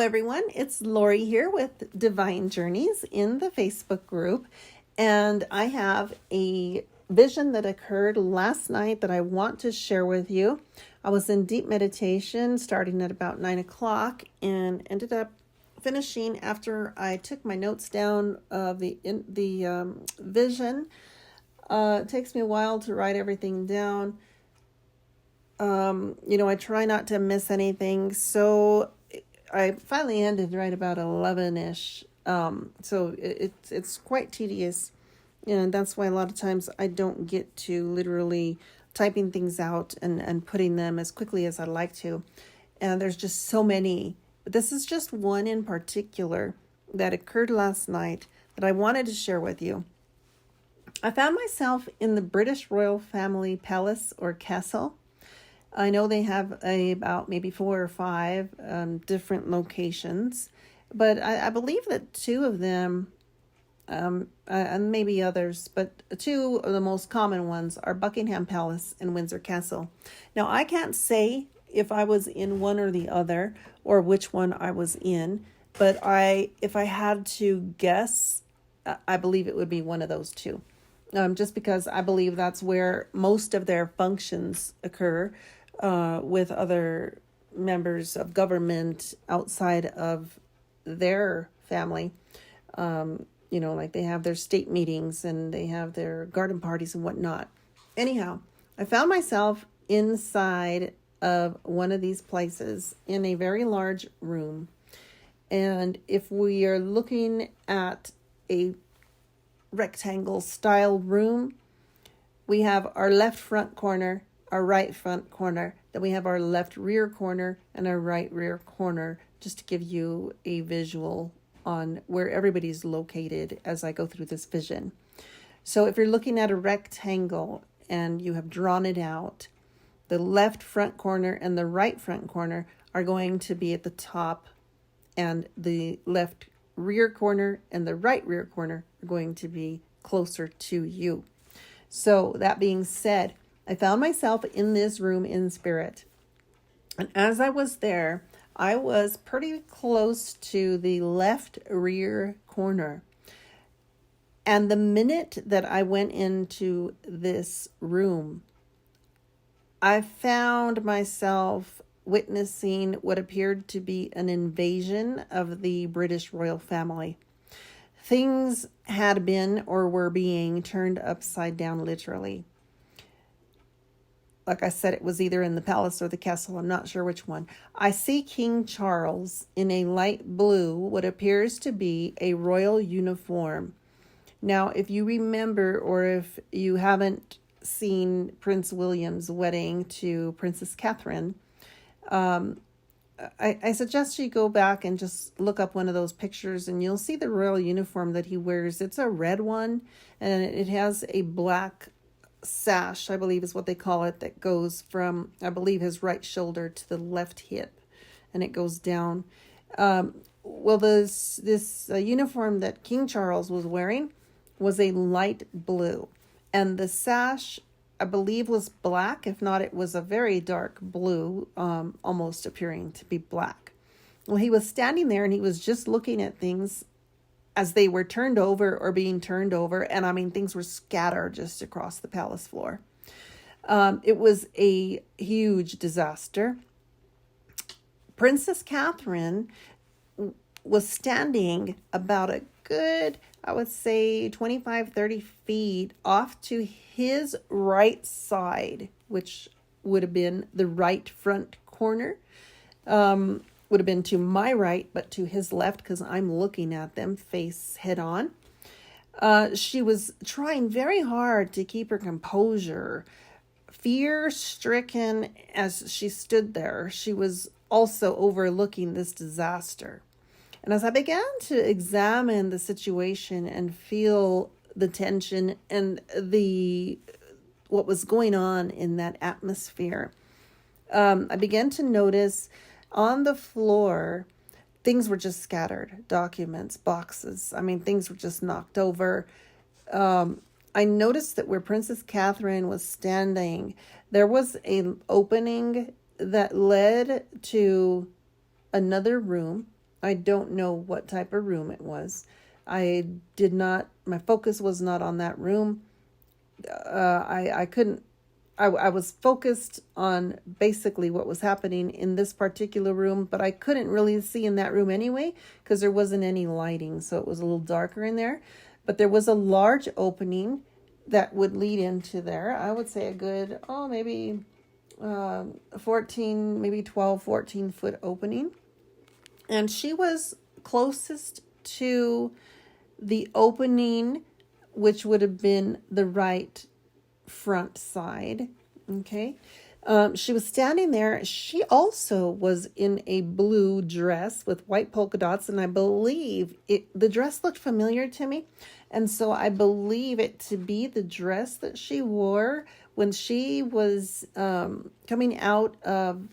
everyone, it's Lori here with Divine Journeys in the Facebook group, and I have a vision that occurred last night that I want to share with you. I was in deep meditation starting at about 9 o'clock and ended up finishing after I took my notes down of the vision. It takes me a while to write everything down. I try not to miss anything, so I finally ended right about 11-ish. So it's quite tedious, and that's why a lot of times I don't get to literally typing things out and putting them as quickly as I'd like to. And there's just so many. But this is just one in particular that occurred last night that I wanted to share with you. I found myself in the British royal family palace or castle. I know they have about maybe 4 or 5 different locations, but I believe that 2 of them, and maybe others, but 2 of the most common ones are Buckingham Palace and Windsor Castle. Now, I can't say if I was in one or the other or which one I was in, but if I had to guess, I believe it would be one of those 2. Just because I believe that's where most of their functions occur. With other members of government outside of their family. Like they have their state meetings and they have their garden parties and whatnot. Anyhow, I found myself inside of one of these places in a very large room. And if we are looking at a rectangle style room, we have our left front corner, our right front corner, then we have our left rear corner and our right rear corner, just to give you a visual on where everybody's located as I go through this vision. So if you're looking at a rectangle and you have drawn it out, the left front corner and the right front corner are going to be at the top, and the left rear corner and the right rear corner are going to be closer to you. So that being said, I found myself in this room in spirit. And as I was there, I was pretty close to the left rear corner. And the minute that I went into this room, I found myself witnessing what appeared to be an invasion of the British royal family. Things had been or were being turned upside down, literally. Like I said, it was either in the palace or the castle. I'm not sure which one. I see King Charles in a light blue, what appears to be a royal uniform. Now, if you remember, or if you haven't seen Prince William's wedding to Princess Catherine, I suggest you go back and just look up one of those pictures and you'll see the royal uniform that he wears. It's a red one and it has a black sash, I believe is what they call it, that goes from, I believe, his right shoulder to the left hip, and it goes down. This uniform that King Charles was wearing was a light blue, and the sash, I believe, was black. If not, it was a very dark blue, almost appearing to be black. Well, he was standing there and he was just looking at things as they were turned over or being turned over. And I mean, things were scattered just across the palace floor. It was a huge disaster. Princess Catherine was standing about a good, I would say 25, 30 feet off to his right side, which would have been the right front corner. Would have been to my right, but to his left, because I'm looking at them face head on. She was trying very hard to keep her composure. Fear-stricken as she stood there, she was also overlooking this disaster. And as I began to examine the situation and feel the tension and what was going on in that atmosphere, I began to notice on the floor, things were just scattered. Documents, boxes. I mean, things were just knocked over. I noticed that where Princess Catherine was standing, there was an opening that led to another room. I don't know what type of room it was. I did not, my focus was not on that room. I couldn't, I was focused on basically what was happening in this particular room, but I couldn't really see in that room anyway because there wasn't any lighting. So it was a little darker in there. But there was a large opening that would lead into there. I would say a good, maybe 14, maybe 12, 14-foot opening. And she was closest to the opening, which would have been the right front side. Okay. She was standing there. She also was in a blue dress with white polka dots, and I believe the dress looked familiar to me. And so I believe it to be the dress that she wore when she was coming out of,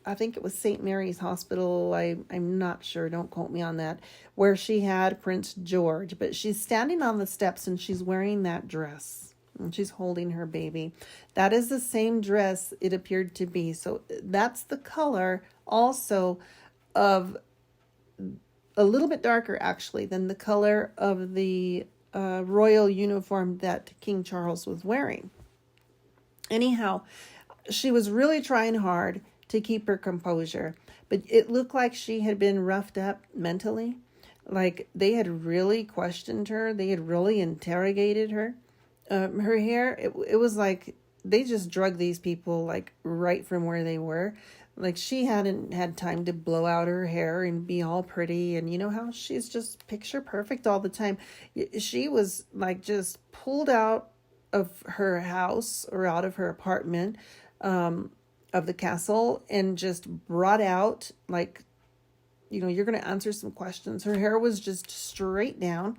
I think it was St. Mary's Hospital. I'm not sure. Don't quote me on that. Where she had Prince George. But she's standing on the steps and she's wearing that dress. And she's holding her baby. That is the same dress it appeared to be. So that's the color also of, a little bit darker actually than the color of the royal uniform that King Charles was wearing. Anyhow, she was really trying hard to keep her composure, but it looked like she had been roughed up mentally. Like they had really questioned her. They had really interrogated her. Her hair, it was like they just drug these people like right from where they were. Like she hadn't had time to blow out her hair and be all pretty. And you know how she's just picture perfect all the time. She was like just pulled out of her house or out of her apartment of the castle and just brought out like, you're going to answer some questions. Her hair was just straight down.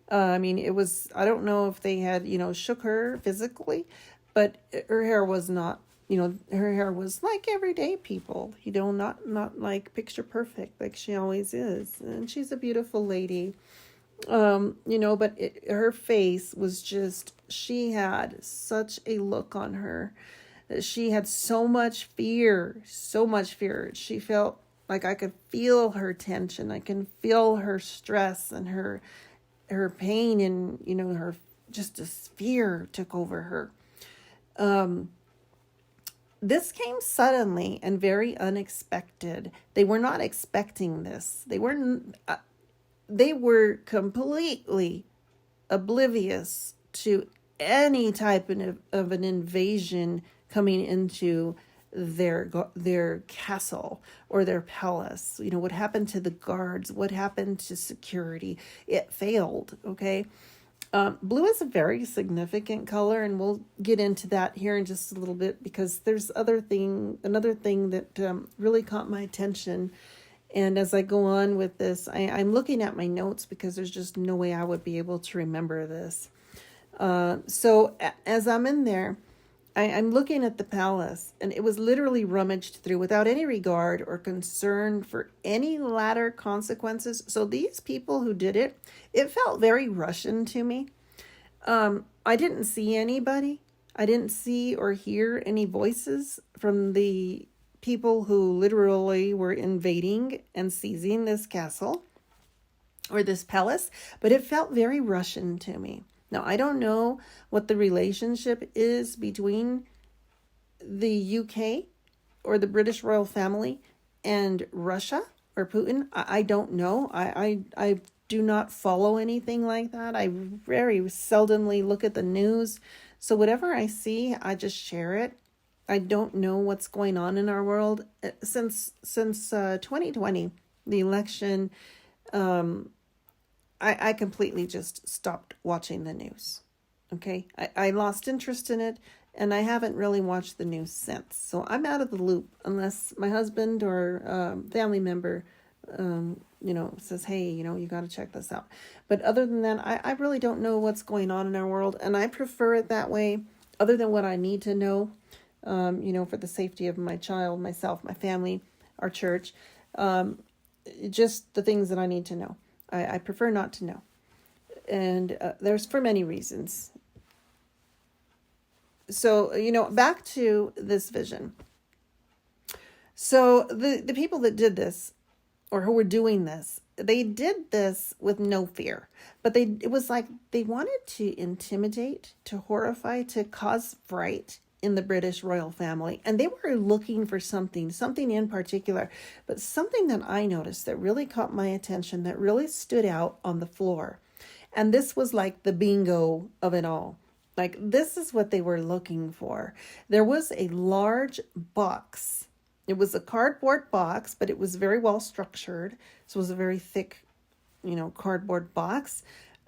I mean, it was, I don't know if they had, shook her physically, but her hair was not, her hair was like everyday people, not like picture perfect, like she always is. And she's a beautiful lady, but her face was just, she had such a look on her that she had so much fear. She felt like I could feel her tension. I can feel her stress and her pain, and her just this fear took over her. This came suddenly and very unexpected. They were not expecting this. They were completely oblivious to any type of an invasion coming into their castle or their palace. What happened to the guards? What happened to security? It failed. Okay. Blue is a very significant color, and we'll get into that here in just a little bit because there's another thing that really caught my attention. And as I go on with this, I'm looking at my notes because there's just no way I would be able to remember this. So as I'm in there, I'm looking at the palace, and it was literally rummaged through without any regard or concern for any latter consequences. So these people who did it, it felt very Russian to me. I didn't see anybody. I didn't see or hear any voices from the people who literally were invading and seizing this castle or this palace, but it felt very Russian to me. Now, I don't know what the relationship is between the UK or the British royal family and Russia or Putin. I don't know. I do not follow anything like that. I very seldomly look at the news. So whatever I see, I just share it. I don't know what's going on in our world. Since 2020, the election, I completely just stopped watching the news. Okay. I lost interest in it, and I haven't really watched the news since. So I'm out of the loop unless my husband or family member, says, hey, you got to check this out. But other than that, I really don't know what's going on in our world, and I prefer it that way other than what I need to know, for the safety of my child, myself, my family, our church, just the things that I need to know. I prefer not to know. And there's for many reasons. So, back to this vision. So the people that did this, or who were doing this, they did this with no fear, but it was like they wanted to intimidate, to horrify, to cause fright in the British royal family. And they were looking for something in particular, but something that I noticed that really caught my attention, that really stood out on the floor. And this was like the bingo of it all. Like, this is what they were looking for. There was a large box. It was a cardboard box, but it was very well structured. So it was a very thick, cardboard box.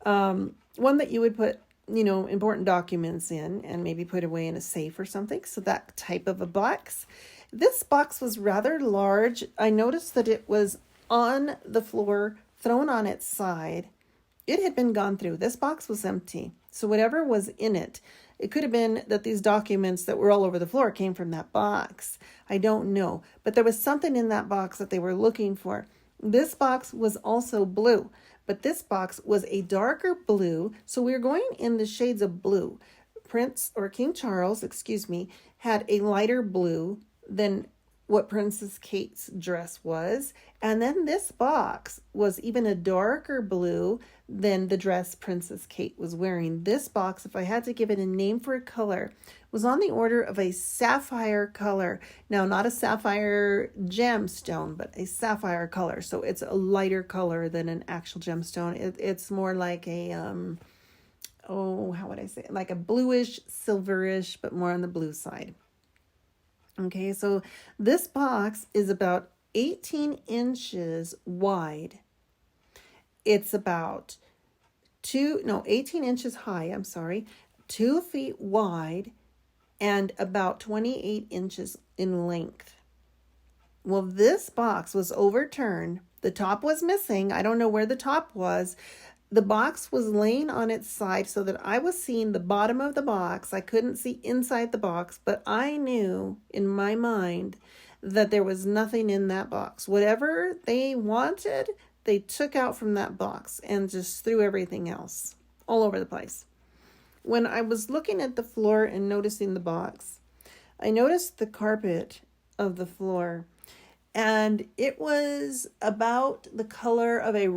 One that you would put, important documents in and maybe put away in a safe or something. So that type of a box. This box was rather large. I noticed that it was on the floor, thrown on its side. It had been gone through. This box was empty. So whatever was in it, it could have been that these documents that were all over the floor came from that box. I don't know. But there was something in that box that they were looking for. This box was also blue, but this box was a darker blue. So we were going in the shades of blue. King Charles, had a lighter blue than what Princess Kate's dress was. And then this box was even a darker blue than the dress Princess Kate was wearing. This box, if I had to give it a name for a color, was on the order of a sapphire color. Now, not a sapphire gemstone, but a sapphire color. So it's a lighter color than an actual gemstone. It's more like a, how would I say it? Like a bluish, silverish, but more on the blue side. Okay, so this box is about 18 inches wide. It's about 18 inches high, 2 feet wide, and about 28 inches in length. Well, this box was overturned. The top was missing. I don't know where the top was. The box was laying on its side so that I was seeing the bottom of the box. I couldn't see inside the box, but I knew in my mind that there was nothing in that box. Whatever they wanted, they took out from that box and just threw everything else all over the place. When I was looking at the floor and noticing the box, I noticed the carpet of the floor. And it was about the color of a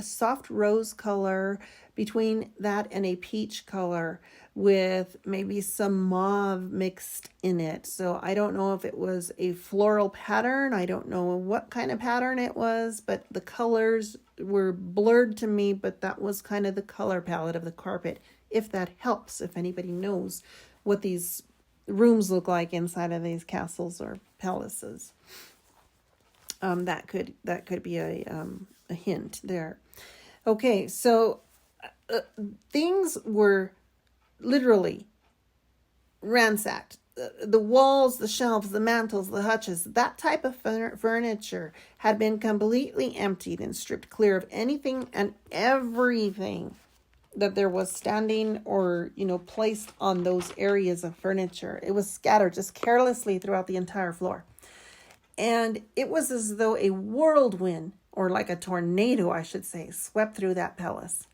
soft rose color, between that and a peach color with maybe some mauve mixed in it. So I don't know if it was a floral pattern. I don't know what kind of pattern it was, but the colors were blurred to me, but that was kind of the color palette of the carpet, if that helps, if anybody knows what these rooms look like inside of these castles or palaces. That could be a hint there. Okay, so things were literally ransacked. The walls, the shelves, the mantles, the hutches, that type of furniture had been completely emptied and stripped clear of anything and everything that there was standing or, placed on those areas of furniture. It was scattered just carelessly throughout the entire floor. And it was as though a whirlwind, or like a tornado, I should say, swept through that palace.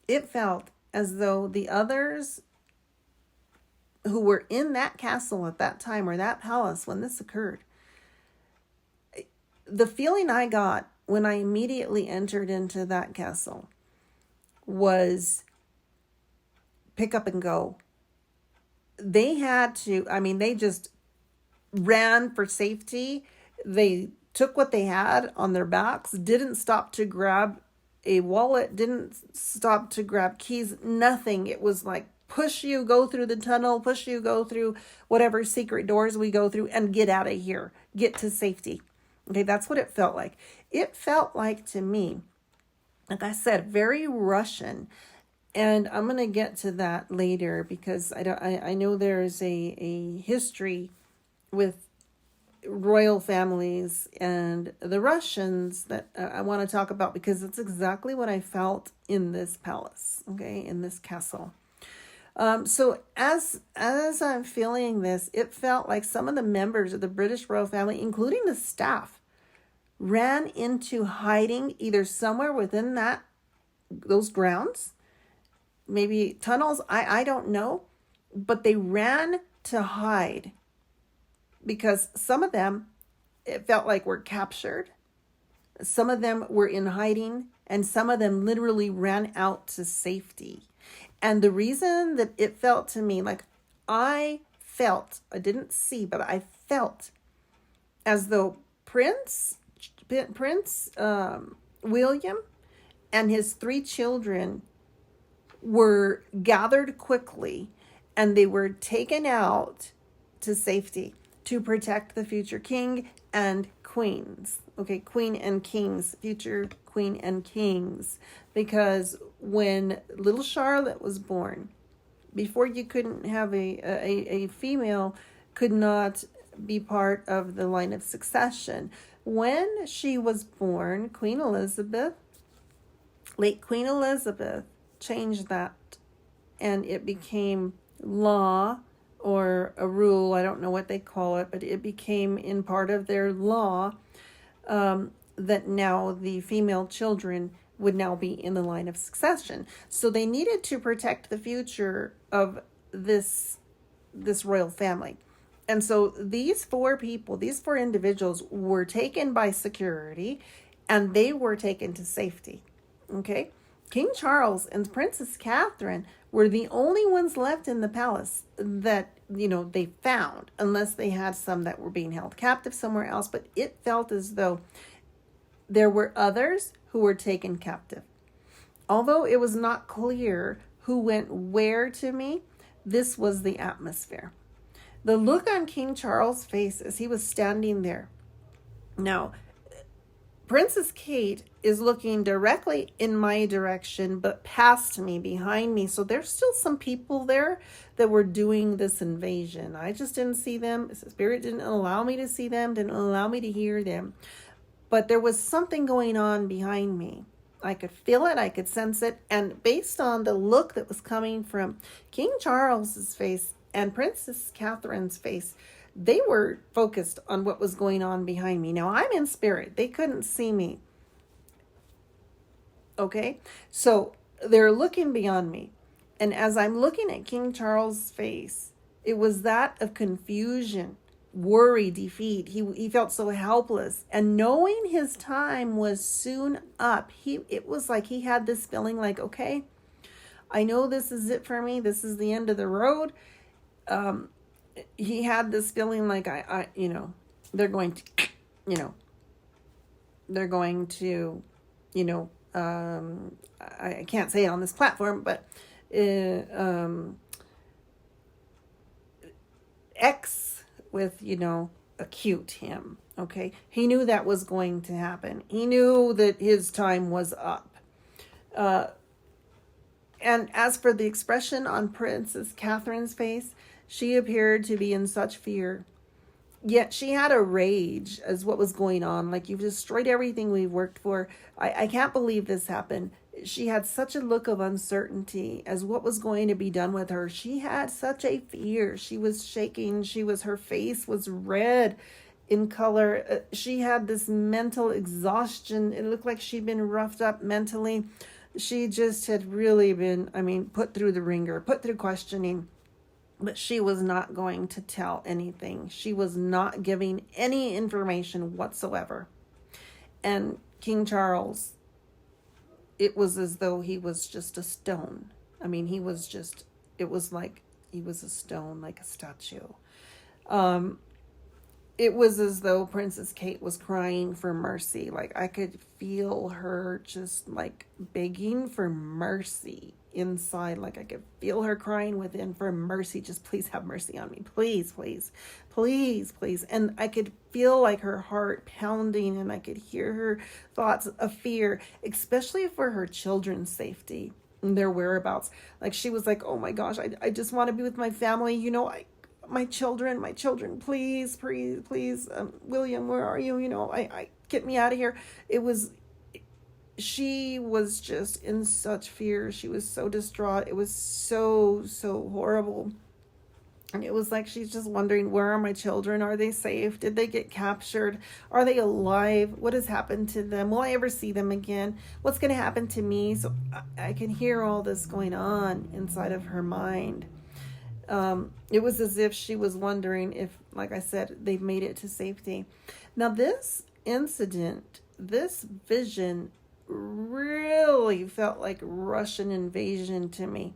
It felt as though the others who were in that castle at that time, or that palace when this occurred, the feeling I got when I immediately entered into that castle was pick up and go. They had to, they just ran for safety. They took what they had on their backs, didn't stop to grab a wallet, didn't stop to grab keys, nothing. It was like, push you, go through the tunnel, push you, go through whatever secret doors we go through and get out of here, get to safety. Okay, that's what it felt like. It felt like to me, like I said, very Russian. And I'm going to get to that later because I know there's a history with royal families and the Russians that I want to talk about, because it's exactly what I felt in this palace, okay, in this castle. So as I'm feeling this, it felt like some of the members of the British royal family, including the staff, ran into hiding either somewhere within those grounds, maybe tunnels, I don't know, but they ran to hide. Because some of them, it felt like were captured. Some of them were in hiding, and some of them literally ran out to safety. And the reason that it felt to me like I didn't see, but I felt as though Prince William and his 3 children were gathered quickly, and they were taken out to safety to protect the future king and queens. Okay, queen and kings, future queen and kings. Because when little Charlotte was born, before you couldn't have a female, could not be part of the line of succession. When she was born, late Queen Elizabeth, changed that, and it became law or a rule. I don't know what they call it, but it became in part of their law that now the female children would now be in the line of succession. So they needed to protect the future of this royal family. And so these 4 individuals were taken by security, and they were taken to safety. Okay? King Charles and Princess Catherine were the only ones left in the palace that, they found, unless they had some that were being held captive somewhere else. But it felt as though there were others who were taken captive. Although it was not clear who went where to me, this was the atmosphere. The look on King Charles' face as he was standing there. Now, Princess Kate is looking directly in my direction, but past me, behind me. So there's still some people there that were doing this invasion. I just didn't see them. The Spirit didn't allow me to see them, didn't allow me to hear them. But there was something going on behind me. I could feel it, I could sense it. And based on the look that was coming from King Charles's face and Princess Catherine's face, they were focused on what was going on behind me. Now, I'm in spirit. They couldn't see me. Okay? So they're looking beyond me. And as I'm looking at King Charles' face, it was that of confusion, worry, defeat. He felt so helpless. And knowing his time was soon up, it was like he had this feeling like, okay, I know this is it for me. This is the end of the road. He had this feeling like they're going to, I can't say it on this platform, but acute him. Okay. He knew that was going to happen. He knew that his time was up. And as for the expression on Princess Catherine's face, she appeared to be in such fear. Yet she had a rage as what was going on. Like, you've destroyed everything we've worked for. I can't believe this happened. She had such a look of uncertainty as what was going to be done with her. She had such a fear. She was shaking. Her face was red in color. She had this mental exhaustion. It looked like she'd been roughed up mentally. She just had really been, put through the ringer, put through questioning. But she was not going to tell anything. She was not giving any information whatsoever. And King Charles, it was as though he was just a stone. It was like he was a stone, like a statue. It was as though Princess Kate was crying for mercy. Like, I could feel her just like begging for mercy inside. Like, I could feel her crying within for mercy. Just please have mercy on me. Please, please, please, please. And I could feel like her heart pounding, and I could hear her thoughts of fear, especially for her children's safety and their whereabouts. Like, she was like, oh my gosh, I just want to be with my family. My children, please, please, please. William, where are you? I get me out of here. She was just in such fear. She was so distraught. It was so, so horrible. And it was like she's just wondering, where are my children? Are they safe? Did they get captured? Are they alive? What has happened to them? Will I ever see them again? What's going to happen to me? So I can hear all this going on inside of her mind. It was as if she was wondering if, like I said, they've made it to safety. Now, this incident this vision really felt like Russian invasion to me.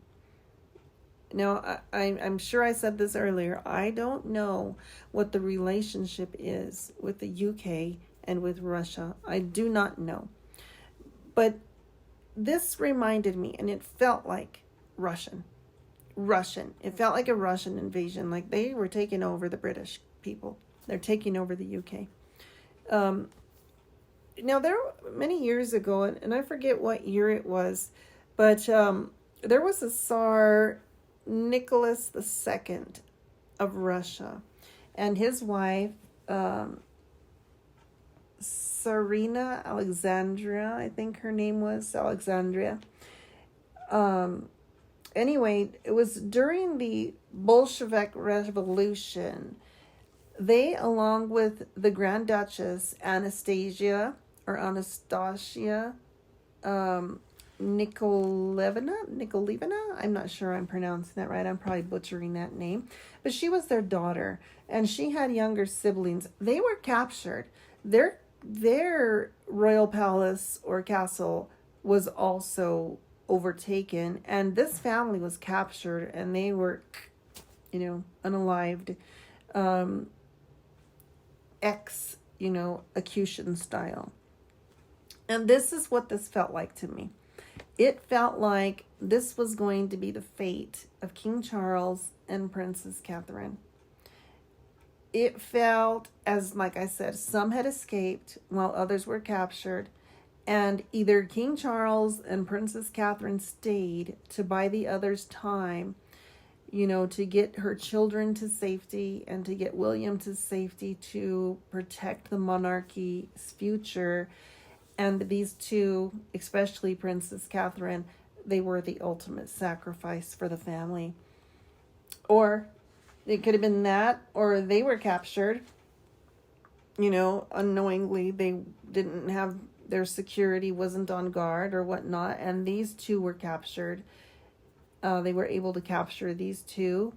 Now, I'm sure I said this earlier. I don't know what the relationship is with the UK and with Russia. I do not know. But this reminded me, and it felt like Russian. It felt like a Russian invasion, like they were taking over the British people. They're taking over the UK. Now, there many years ago, and I forget what year it was, but there was a Tsar Nicholas II of Russia, and his wife, Tsarina Alexandria, I think her name was Alexandria. Anyway, it was during the Bolshevik Revolution. They, along with the Grand Duchess Anastasia, Nikolevna, I'm not sure I'm pronouncing that right. I'm probably butchering that name. But she was their daughter, and she had younger siblings. They were captured. Their royal palace or castle was also overtaken, and this family was captured, and they were, unalived, execution style. And this is what this felt like to me. It felt like this was going to be the fate of King Charles and Princess Catherine. It felt as, like I said, some had escaped while others were captured, and either King Charles and Princess Catherine stayed to buy the others time, to get her children to safety and to get William to safety to protect the monarchy's future. And these two, especially Princess Catherine, they were the ultimate sacrifice for the family. Or it could have been that, or they were captured, unknowingly. They didn't have, their security wasn't on guard or whatnot, and these two were captured. They were able to capture these two,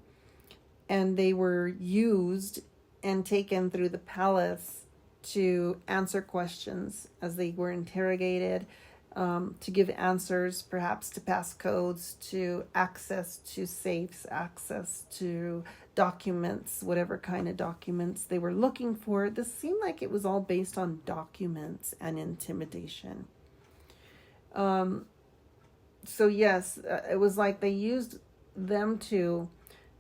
and they were used and taken through the palace to answer questions as they were interrogated, to give answers, perhaps to passcodes, to access to safes, access to documents, whatever kind of documents they were looking for. This seemed like it was all based on documents and intimidation. So yes, it was like they used them to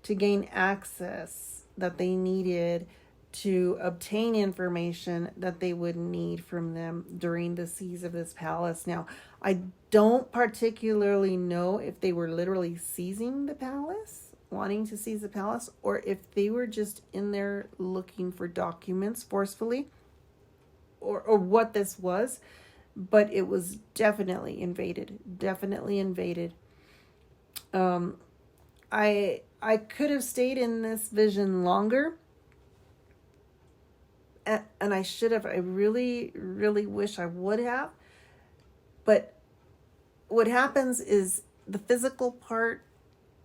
gain access that they needed to obtain information that they would need from them during the siege of this palace. Now, I don't particularly know if they were literally seizing the palace, wanting to seize the palace, or if they were just in there looking for documents forcefully, or what this was. But it was definitely invaded. I could have stayed in this vision longer, and I should have. I really, really wish I would have. But what happens is the physical part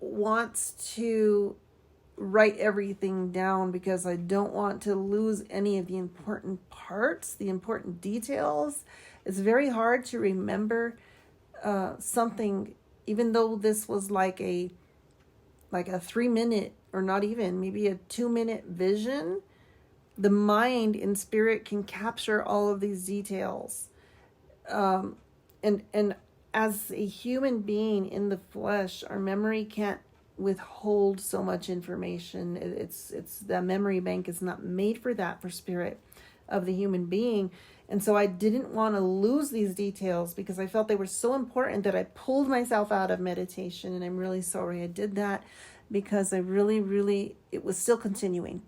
wants to write everything down because I don't want to lose any of the important parts, the important details. It's very hard to remember something, even though this was like a 3-minute, or not even, maybe a 2-minute vision. The mind and spirit can capture all of these details. And as a human being in the flesh, our memory can't withhold so much information. It's the memory bank is not made for that, for spirit of the human being. And so I didn't want to lose these details because I felt they were so important that I pulled myself out of meditation. And I'm really sorry I did that, because I really, it was still continuing.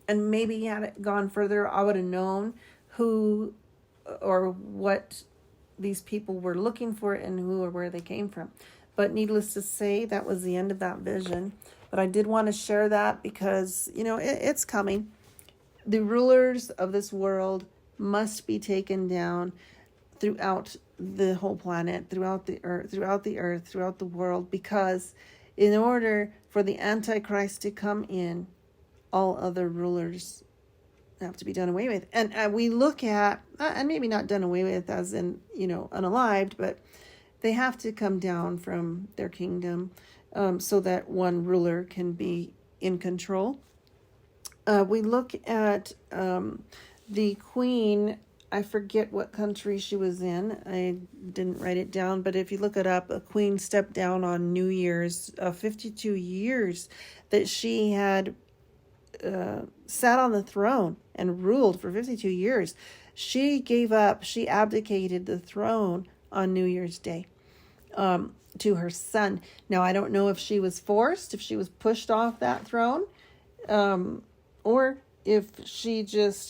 And maybe had it gone further, I would have known who or what these people were looking for and who or where they came from. But needless to say, that was the end of that vision. But I did want to share that because, it's coming. The rulers of this world must be taken down throughout the whole planet, throughout the earth, throughout the world, because in order for the Antichrist to come in, all other rulers have to be done away with. And we look at, and maybe not done away with as in, unalived, but they have to come down from their kingdom so that one ruler can be in control. We look at the queen. I forget what country she was in. I didn't write it down, but if you look it up, a queen stepped down on New Year's, 52 years that she had sat on the throne and ruled for 52 years. She gave up, she abdicated the throne on New Year's Day to her son. Now, I don't know if she was forced, if she was pushed off that throne, or if she just,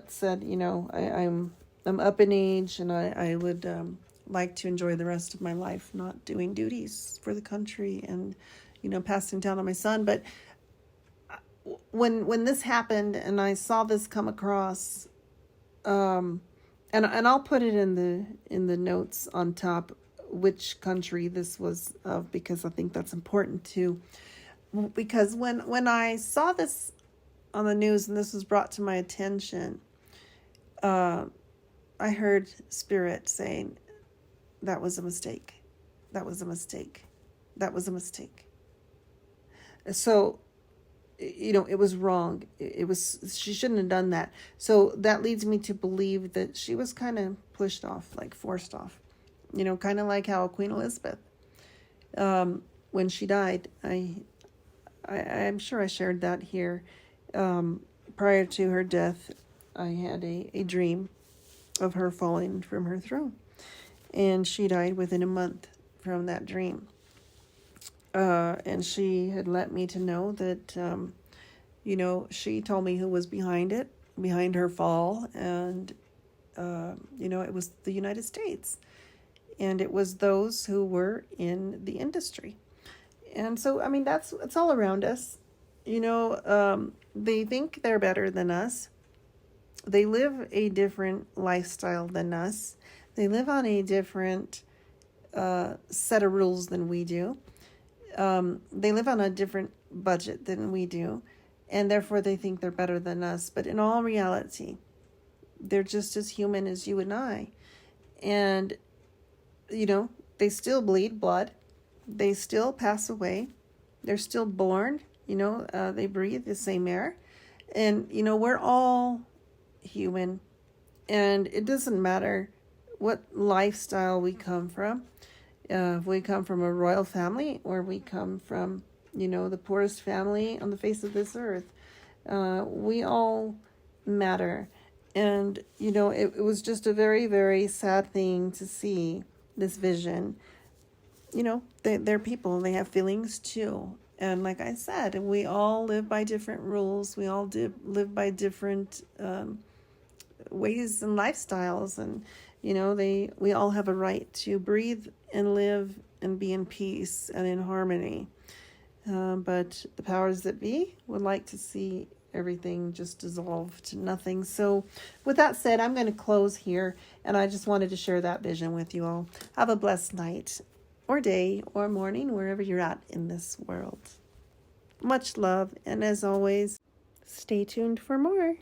said, I'm up in age and I would like to enjoy the rest of my life not doing duties for the country and, passing down on my son. But when this happened and I saw this come across, and I'll put it in the notes on top which country this was of, because I think that's important too. Because when I saw this on the news and this was brought to my attention, I heard Spirit saying, that was a mistake. That was a mistake. That was a mistake. So, it was wrong. She shouldn't have done that. So that leads me to believe that she was kind of pushed off, like forced off, kind of like how Queen Elizabeth, when she died, I'm sure I shared that here. Prior to her death, I had a dream of her falling from her throne, and she died within a month from that dream. And she had let me to know that, she told me who was behind her fall. And, it was the United States. And it was those who were in the industry. And so, it's all around us. They think they're better than us. They live a different lifestyle than us. They live on a different set of rules than we do. They live on a different budget than we do, and therefore they think they're better than us. But in all reality, they're just as human as you and I. And, they still bleed blood. They still pass away. They're still born. They breathe the same air. And, we're all human. And it doesn't matter what lifestyle we come from. If we come from a royal family or we come from, the poorest family on the face of this earth, we all matter. And, it was just a very, very sad thing to see this vision. They're people, they have feelings too. And like I said, we all live by different rules. We all live by different ways and lifestyles. And, we all have a right to breathe and live and be in peace and in harmony. But the powers that be would like to see everything just dissolve to nothing. So with that said, I'm going to close here. And I just wanted to share that vision with you all. Have a blessed night or day or morning, wherever you're at in this world. Much love. And as always, stay tuned for more.